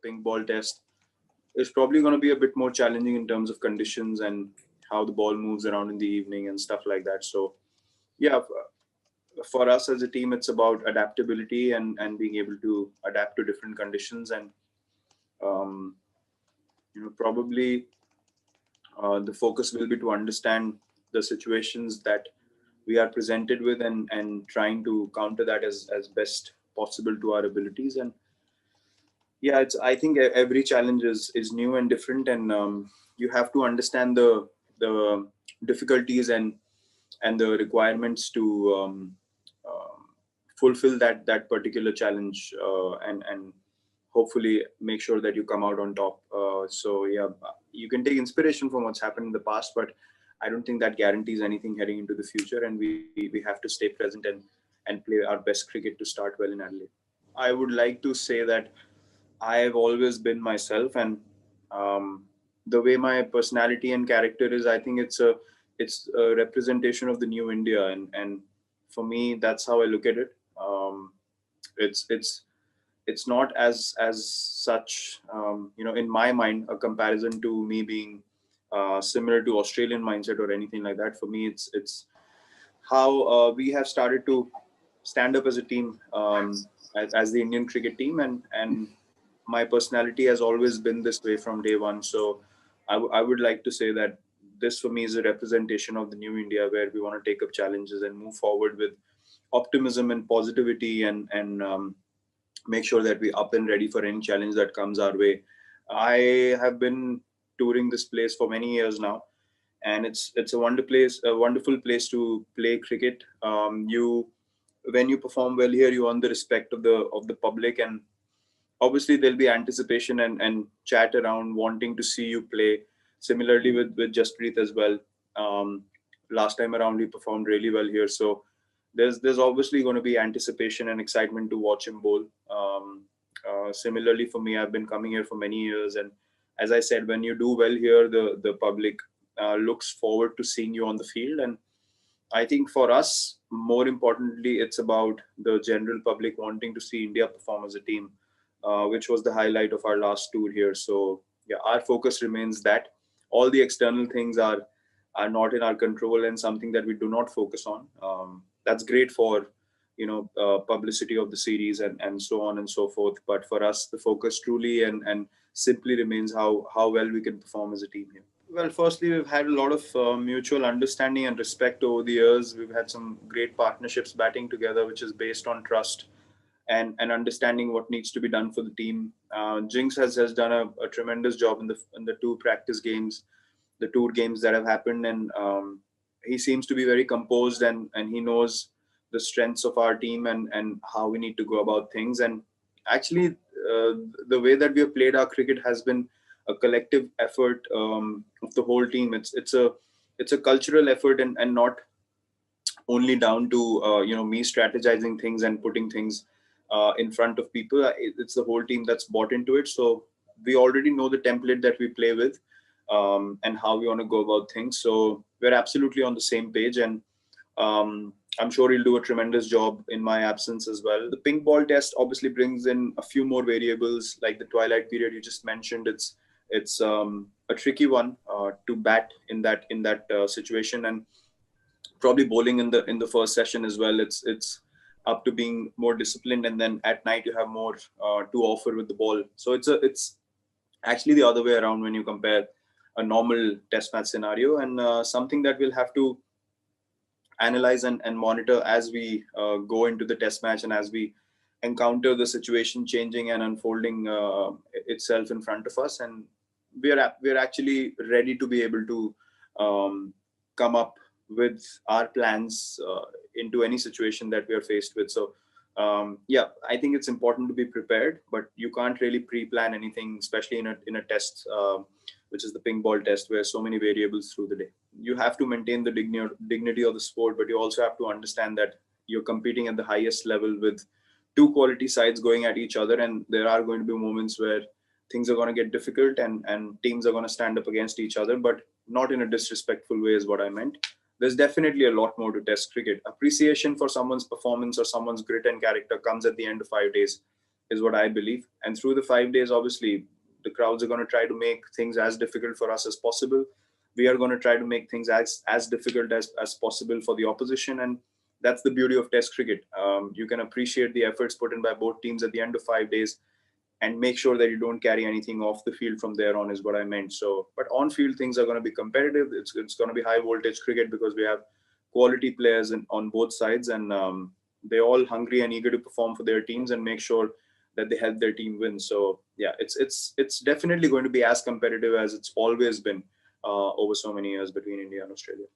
pink ball test is probably going to be a bit more challenging in terms of conditions and how the ball moves around in the evening and stuff like that. So yeah, for us as a team, it's about adaptability and being able to adapt to different conditions. And um, probably the focus will be to understand the situations that we are presented with, and trying to counter that as best possible to our abilities. And yeah, it's, I think every challenge is new and different, and you have to understand the difficulties and the requirements to um, fulfill that particular challenge, and hopefully make sure that you come out on top. So yeah, you can take inspiration from what's happened in the past, but I don't think that guarantees anything heading into the future. And we have to stay present and play our best cricket to start well in Adelaide. I would like to say that I've always been myself, and um, the way my personality and character is, I think it's a representation of the new India, and for me, that's how I look at it. It's it's not as such, in my mind, a comparison to me being similar to Australian mindset or anything like that. For me, it's how we have started to stand up as a team, as the Indian cricket team, and my personality has always been this way from day one. So I would like to say that this for me is a representation of the new India, where we want to take up challenges and move forward with optimism and positivity, and make sure that we're up and ready for any challenge that comes our way. I have been touring this place for many years now, and it's a wonderful place to play cricket. You When you perform well here, you earn the respect of the public, and obviously there'll be anticipation and chat around wanting to see you play. Similarly with Jasprit as well. Last time around, he performed really well here, so there's obviously going to be anticipation and excitement to watch him bowl. Similarly for me, I've been coming here for many years, and as I said, when you do well here, the public looks forward to seeing you on the field. And I think for us, more importantly, it's about the general public wanting to see India perform as a team, which was the highlight of our last tour here. So yeah, our focus remains that. All the external things are not in our control and something that we do not focus on. That's great for publicity of the series and so on and so forth. But for us, the focus truly and simply remains how well we can perform as a team here. Well, firstly, we've had a lot of mutual understanding and respect over the years. We've had some great partnerships batting together, which is based on trust and understanding what needs to be done for the team. Jinx has done a tremendous job in the two practice games, the tour games that have happened, and he seems to be very composed, and he knows the strengths of our team and how we need to go about things. And actually, the way that we have played our cricket has been a collective effort of the whole team. It's a cultural effort, and not only down to me strategizing things and putting things in front of people. It's the whole team that's bought into it. So we already know the template that we play with, and how we want to go about things. So we're absolutely on the same page, and I'm sure he'll do a tremendous job in my absence as well. The pink ball test obviously brings in a few more variables, like the twilight period you just mentioned. It's a tricky one to bat in that situation, and probably bowling in the first session as well. It's up to being more disciplined, and then at night you have more to offer with the ball. So it's actually the other way around when you compare a normal test match scenario, and something that we'll have to analyze and monitor as we go into the test match, and as we encounter the situation changing and unfolding itself in front of us. And we're actually ready to be able to come up with our plans into any situation that we are faced with. So yeah, I think it's important to be prepared, but you can't really pre-plan anything, especially in a test, which is the ping ball test, where so many variables through the day. You have to maintain the dignity of the sport, but you also have to understand that you're competing at the highest level with two quality sides going at each other, and there are going to be moments where things are going to get difficult, and teams are going to stand up against each other, but not in a disrespectful way is what I meant. There's definitely a lot more to test cricket. Appreciation for someone's performance or someone's grit and character comes at the end of 5 days. is what I believe. And through the 5 days, obviously, the crowds are going to try to make things as difficult for us as possible. We are going to try to make things as difficult as possible for the opposition. And that's the beauty of Test cricket. You can appreciate the efforts put in by both teams at the end of 5 days, and make sure that you don't carry anything off the field from there on, is what I meant. So, but on field things are going to be competitive. It's going to be high voltage cricket because we have quality players on both sides, and they're all hungry and eager to perform for their teams and make sure that they help their team win. So yeah, it's definitely going to be as competitive as it's always been over so many years between India and Australia.